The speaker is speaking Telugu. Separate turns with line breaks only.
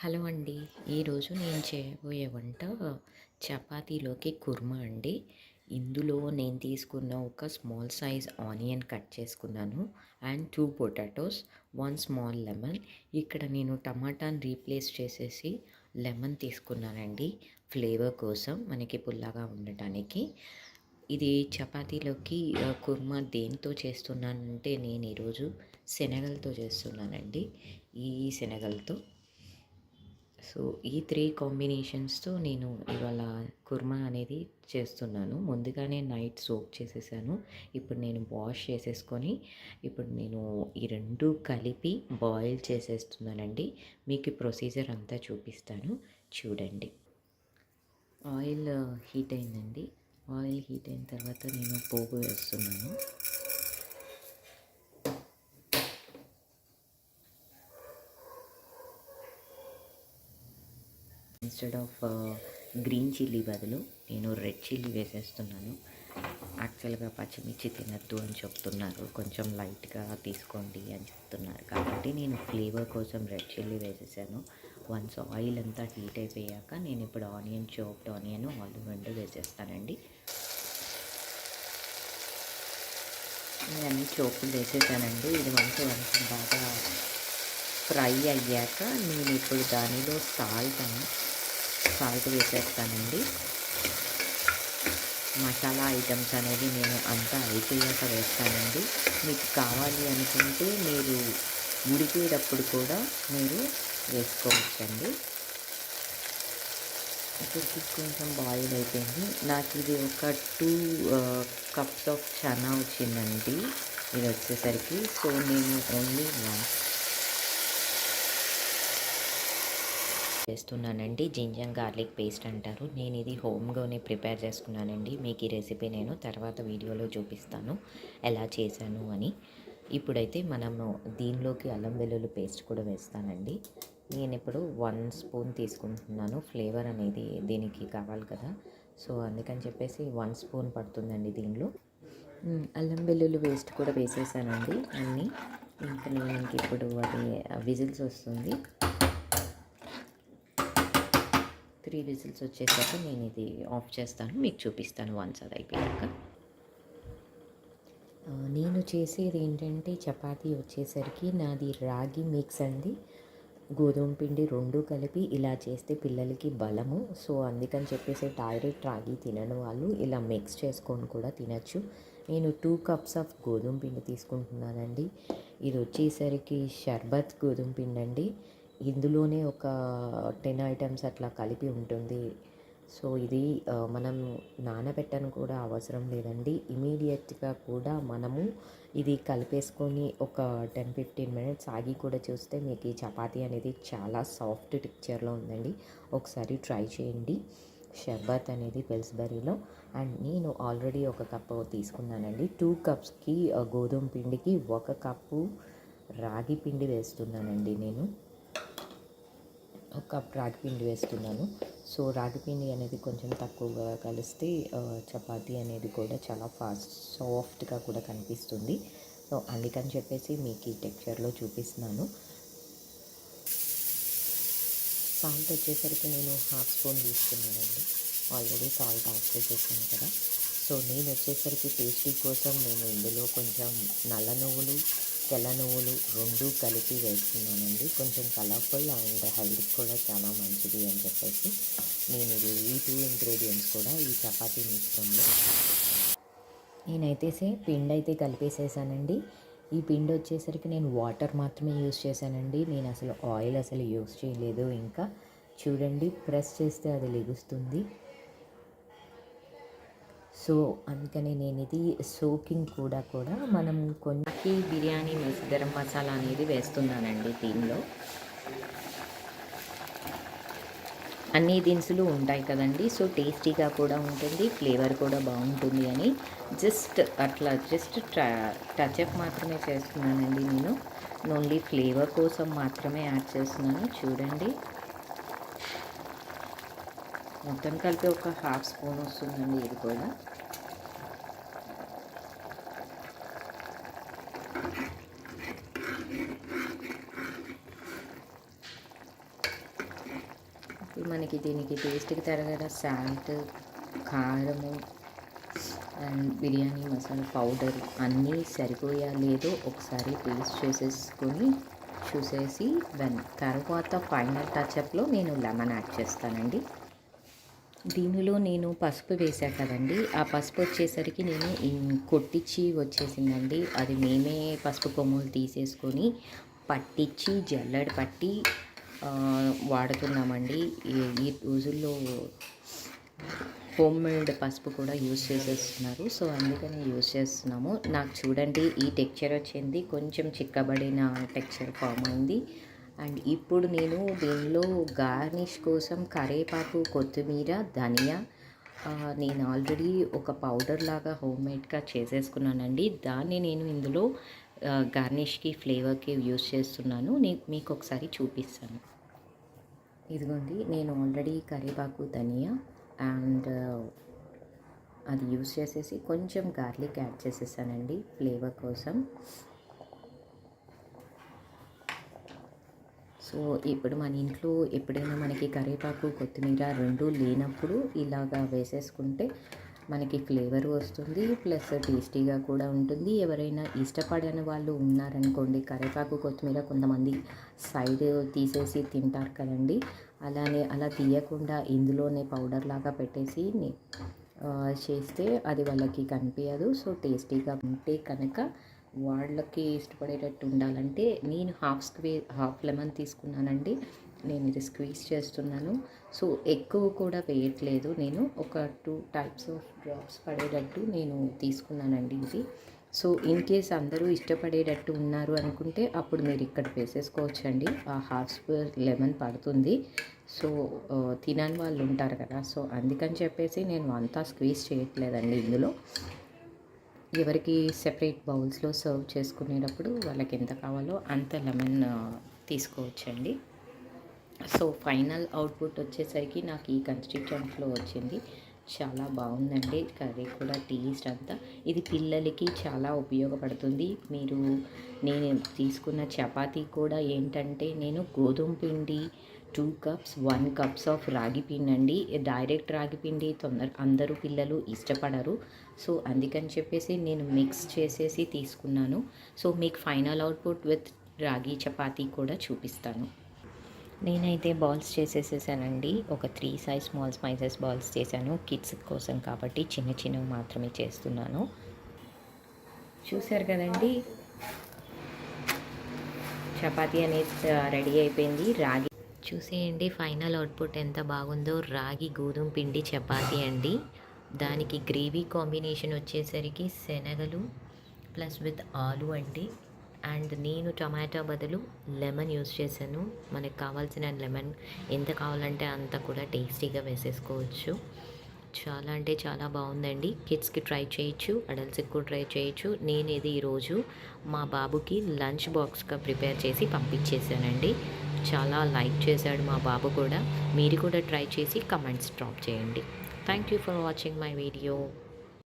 హలో అండి. ఈరోజు నేను చేయబోయే వంట చపాతీలోకి కుర్మా అండి. ఇందులో నేను తీసుకున్న ఒక స్మాల్ సైజ్ ఆనియన్ కట్ చేసుకున్నాను. And 2 potatoes, 1 small lemon. ఇక్కడ నేను టమాటాని రీప్లేస్ చేసేసి లెమన్ తీసుకున్నానండి. ఫ్లేవర్ కోసం మనకి పుల్లగా ఉండటానికి. ఇది చపాతీలోకి కుర్మా దేనితో చేస్తున్నానంటే నేను ఈరోజు శనగలతో చేస్తున్నానండి. ఈ శనగలతో. సో ఈ 3 కాంబినేషన్స్‌తో నేను ఇవాళ కుర్మా అనేది చేస్తున్నాను. ముందుగానే నైట్ సోక్ చేసేసాను. ఇప్పుడు నేను వాష్ చేసేసుకొని, ఇప్పుడు నేను ఈ 2 కలిపి బాయిల్ చేసేస్తున్నానండి. మీకు ఈ ప్రొసీజర్ అంతా చూపిస్తాను చూడండి. ఆయిల్ హీట్ అయిందండి. ఆయిల్ హీట్ అయిన తర్వాత నేను పోపు వేస్తున్నాను. ఇన్స్టెడ్ ఆఫ్ గ్రీన్ చిల్లీ బదులు నేను రెడ్ చిల్లీ వేసేస్తున్నాను. యాక్చువల్గా పచ్చిమిర్చి తినద్దు అని చెప్తున్నారు, కొంచెం లైట్గా తీసుకోండి అని చెప్తున్నారు. కాబట్టి నేను ఫ్లేవర్ కోసం రెడ్ చిల్లీ వేసేసాను. వన్స్ ఆయిల్ అంతా హీట్ అయిపోయాక నేను ఇప్పుడు చాప్డ్ ఆనియన్ ఆలు వేసేస్తానండి. నేను చోపులు వేసేసానండి. ఇది కొంచెం బాగా ఫ్రై అయ్యాక నేను ఇప్పుడు దానిలో సాల్ట్ వేసేస్తానండి. మసాలా ఐటమ్స్ అనేది నేను అంతా అయిపోయాక వేస్తానండి. మీకు కావాలి అనుకుంటే మీరు ఉడికేటప్పుడు కూడా మీరు వేసుకోవచ్చండి. ఇప్పుడు కొంచెం బాయిల్ అయిపోయింది. నాకు ఇది ఒక 2 కప్స్ ఆఫ్ చనా వచ్చిందండి ఇది వచ్చేసరికి. సో నేను ఓన్లీ 1 చేస్తున్నానండి. జింజర్ గార్లిక్ పేస్ట్ అంటారు. నేను ఇది హోమ్‌గానే ప్రిపేర్ చేసుకున్నానండి. మీకు ఈ రెసిపీ నేను తర్వాత వీడియోలో చూపిస్తాను ఎలా చేశాను అని. ఇప్పుడైతే మనము దీనిలోకి అల్లం వెల్లుల్లి పేస్ట్ కూడా వేస్తానండి. నేను ఇప్పుడు 1 స్పూన్ తీసుకుంటున్నాను. ఫ్లేవర్ అనేది దీనికి కావాలి కదా, సో అందుకని చెప్పేసి 1 స్పూన్ పడుతుందండి దీనిలో. అల్లం వెల్లుల్లి పేస్ట్ కూడా వేసేసానండి అన్నీ. ఇంకా నేను ఇప్పుడు అది విజిల్స్ వస్తుంది. 3 విజిల్స్ వచ్చేసాక నేను ఇది ఆఫ్ చేస్తాను, మీకు చూపిస్తాను వన్స్ అది అయిపోయాక. నేను చేసేది ఏంటంటే చపాతీ వచ్చేసరికి నాది రాగి మిక్స్ అండి. గోధుమ పిండి 2 కలిపి ఇలా చేస్తే పిల్లలకి బలము. సో అందుకని చెప్పేసి డైరెక్ట్ రాగి తినని వాళ్ళు ఇలా మిక్స్ చేసుకొని కూడా తినచ్చు. నేను 2 కప్స్ ఆఫ్ గోధుమ పిండి తీసుకుంటున్నానండి. ఇది వచ్చేసరికి షర్బత్ గోధుమ పిండి అండి. ఇందులోనే ఒక 10 ఐటమ్స్ అట్లా కలిపి ఉంటుంది. సో ఇది మనం నానబెట్టను కూడా అవసరం లేదండి. ఇమీడియట్గా కూడా మనము ఇది కలిపేసుకొని ఒక 10-15 మినిట్స్ ఆగి కూడా చూస్తే మీకు ఈ చపాతీ అనేది చాలా సాఫ్ట్ టెక్స్చర్లో ఉందండి. ఒకసారి ట్రై చేయండి. షర్బత్ అనేది పిల్స్బరీలో. అండ్ నేను ఆల్రెడీ 1 కప్పు తీసుకున్నానండి. 2 కప్స్కి గోధుమ పిండికి 1 కప్పు రాగి పిండి వేస్తున్నానండి నేను. 1 కప్ రాగి పిండి వేస్తున్నాను. సో రాగి పిండి అనేది కొంచెం తక్కువగా కలిస్తే చపాతీ అనేది కూడా చాలా సాఫ్ట్గా కూడా కనిపిస్తుంది. సో అందుకని చెప్పేసి మీకు ఈ టెక్స్చర్లో చూపిస్తున్నాను. సాల్ట్ వచ్చేసరికి నేను 1/2 స్పూన్ తీసుకున్నానండి. ఆల్రెడీ సాల్ట్ యాడ్ చేసేసాను కదా. సో నేను వచ్చేసరికి టేస్టీ కోసం నేను ఇందులో కొంచెం నల్ల నువ్వులు, తెల్ల నువ్వులు 2 కలిపి వేస్తున్నానండి. కొంచెం కలర్ఫుల్ అండ్ హెల్త్కి కూడా చాలా మంచిది అని చెప్పేసి నేను ఈ 2 ఇంగ్రీడియంట్స్ కూడా ఈ చపాతీ మిశ్రమంలో నేనైతే పిండి అయితే కలిపేసేసానండి. ఈ పిండి వచ్చేసరికి నేను వాటర్ మాత్రమే యూస్ చేశానండి. నేను అసలు ఆయిల్ అసలు యూస్ చేయలేదు. ఇంకా చూడండి, ప్రెస్ చేస్తే అది లెగుస్తుంది. సో అందుకని నేను ఇది సోకింగ్ కూడా మనం కొన్ని బిర్యానీ గరం మసాలా అనేది వేస్తున్నానండి దీనిలో. అన్ని దినుసులు ఉంటాయి కదండి. సో టేస్టీగా కూడా ఉంటుంది, ఫ్లేవర్ కూడా బాగుంటుంది అని జస్ట్ టచ్అప్ మాత్రమే చేస్తున్నానండి నేను. ఓన్లీ ఫ్లేవర్ కోసం మాత్రమే యాడ్ చేస్తున్నాను. చూడండి, మొత్తం కలిపి ఒక 1/2 స్పూన్ వస్తుందండి ఇది కూడా. మనకి దీనికి టేస్ట్కి తరగల సాల్ట్, కారము అండ్ బిర్యానీ మసాలా పౌడర్ అన్నీ సరిపోయా లేదో ఒకసారి టేస్ట్ చూసేసి తర్వాత ఫైనల్ టచ్అప్లో నేను లెమన్ యాడ్ చేస్తానండి. దీనిలో నేను పసుపు వేసా కదండి, ఆ పసుపు వచ్చేసరికి నేను కొట్టించి వచ్చేసిందండి. అది మేమే పసుపు కొమ్ములు తీసేసుకొని పట్టించి జల్లెడ పట్టి వాడుతున్నామండి. ఈ రోజుల్లో హోమ్ మేడ్ పసుపు కూడా యూజ్ చేసేస్తున్నారు. సో అందుకని యూజ్ చేస్తున్నాము. నాకు చూడండి ఈ టెక్స్చర్ వచ్చింది, కొంచెం చిక్కబడిన టెక్స్చర్ ఫామ్ అయింది. అండ్ ఇప్పుడు నేను దీనిలో గార్నిష్ కోసం కరివేపాకు, కొత్తిమీర, ధనియా నేను ఆల్రెడీ ఒక పౌడర్ లాగా హోమ్ మేడ్గా చేసేసుకున్నానండి. దాన్ని నేను ఇందులో గార్నిష్కి ఫ్లేవర్కి యూజ్ చేస్తున్నాను. మీకు ఒకసారి చూపిస్తాను. ఇదిగోండి, నేను ఆల్రెడీ కరివేపాకు, ధనియా అండ్ అది యూజ్ చేసేసి కొంచెం గార్లిక్ యాడ్ చేసేసానండి ఫ్లేవర్ కోసం. సో ఇప్పుడు మన ఇంట్లో ఎప్పుడైనా మనకి కరివేపాకు, కొత్తిమీర రెండూ లేనప్పుడు ఇలాగా వేసేసుకుంటే మనకి ఫ్లేవర్ వస్తుంది, ప్లస్ టేస్టీగా కూడా ఉంటుంది. ఎవరైనా ఇష్టపడని వాళ్ళు ఉన్నారనుకోండి, కరివేపాకు, కొత్తిమీర కొంతమంది సైడ్ తీసేసి తింటారు కదండి, అలా తీయకుండా ఇందులోనే పౌడర్ లాగా పెట్టేసి చేస్తే అది వాళ్ళకి కనిపించదు. సో టేస్టీగా ఉంటే కనుక వాళ్ళకి ఇష్టపడేటట్టు ఉండాలంటే నేను హాఫ్ లెమన్ తీసుకున్నానండి. నేను ఇది స్క్వీజ్ చేస్తున్నాను. సో ఎక్కువ కూడా వేయట్లేదు, నేను ఒక 2 టైప్స్ ఆఫ్ డ్రాప్స్ పడేటట్టు నేను తీసుకున్నానండి ఇది. సో ఇన్ కేస్ అందరూ ఇష్టపడేటట్టు ఉన్నారు అనుకుంటే అప్పుడు మీరు ఇక్కడ వేసేసుకోవచ్చండి. ఆ హాఫ్ స్పూన్ లెమన్ పడుతుంది. సో తినని వాళ్ళు ఉంటారు కదా, సో అందుకని చెప్పేసి నేను అంతా స్క్వీజ్ చేయట్లేదండి. ఇందులో ఎవరికి సెపరేట్ బౌల్స్లో సర్వ్ చేసుకునేటప్పుడు వాళ్ళకి ఎంత కావాలో అంత లెమన్ తీసుకోవచ్చండి. సో ఫైనల్ అవుట్పుట్ వచ్చేసరికి నాకు ఈ కన్సిస్టెన్సీలో వచ్చింది. చాలా బాగుందండి. కర్రీ కూడా టేస్ట్ అంతా ఇది పిల్లలకి చాలా ఉపయోగపడుతుంది. నేను తీసుకున్న చపాతీ కూడా ఏంటంటే నేను గోధుమ పిండి 2 కప్స్ 1 కప్స్ ఆఫ్ రాగి పిండి అండి. డైరెక్ట్ రాగి పిండి అందరూ పిల్లలు ఇష్టపడరు. సో అందుకని చెప్పేసి నేను మిక్స్ చేసేసి తీసుకున్నాను. సో మీకు ఫైనల్ అవుట్పుట్ విత్ రాగి చపాతీ కూడా చూపిస్తాను. నేనైతే బాల్స్ చేసేసేసానండి. ఒక 3 సైజ్ స్మాల్ స్పైసెస్ బాల్స్ చేశాను. కిడ్స్ కోసం కాబట్టి చిన్నవి మాత్రమే చేస్తున్నాను. చూసారు కదండి, చపాతీ అనేది రెడీ అయిపోయింది. రాగి చూసేయండి ఫైనల్ అవుట్పుట్ ఎంత బాగుందో. రాగి గోధుమ పిండి చపాతీ అండి. దానికి గ్రేవీ కాంబినేషన్ వచ్చేసరికి శనగలు ప్లస్ విత్ ఆలు అండి. అండ్ నేను టమాటా బదులు లెమన్ యూస్ చేశాను. మనకు కావాల్సిన లెమన్ ఎంత కావాలంటే అంత కూడా టేస్టీగా వేసేసుకోవచ్చు. చాలా అంటే చాలా బాగుందండి. కిడ్స్కి ట్రై చేయొచ్చు, అడల్ట్స్కి కూడా ట్రై చేయొచ్చు. నేను ఇది ఈరోజు మా బాబుకి లంచ్ బాక్స్గా ప్రిపేర్ చేసి పంపించేశానండి. చాలా లైక్ చేశాడు మా బాబు కూడా. మీరు కూడా ట్రై చేసి కమెంట్స్ డ్రాప్ చేయండి. Thank you for watching my video.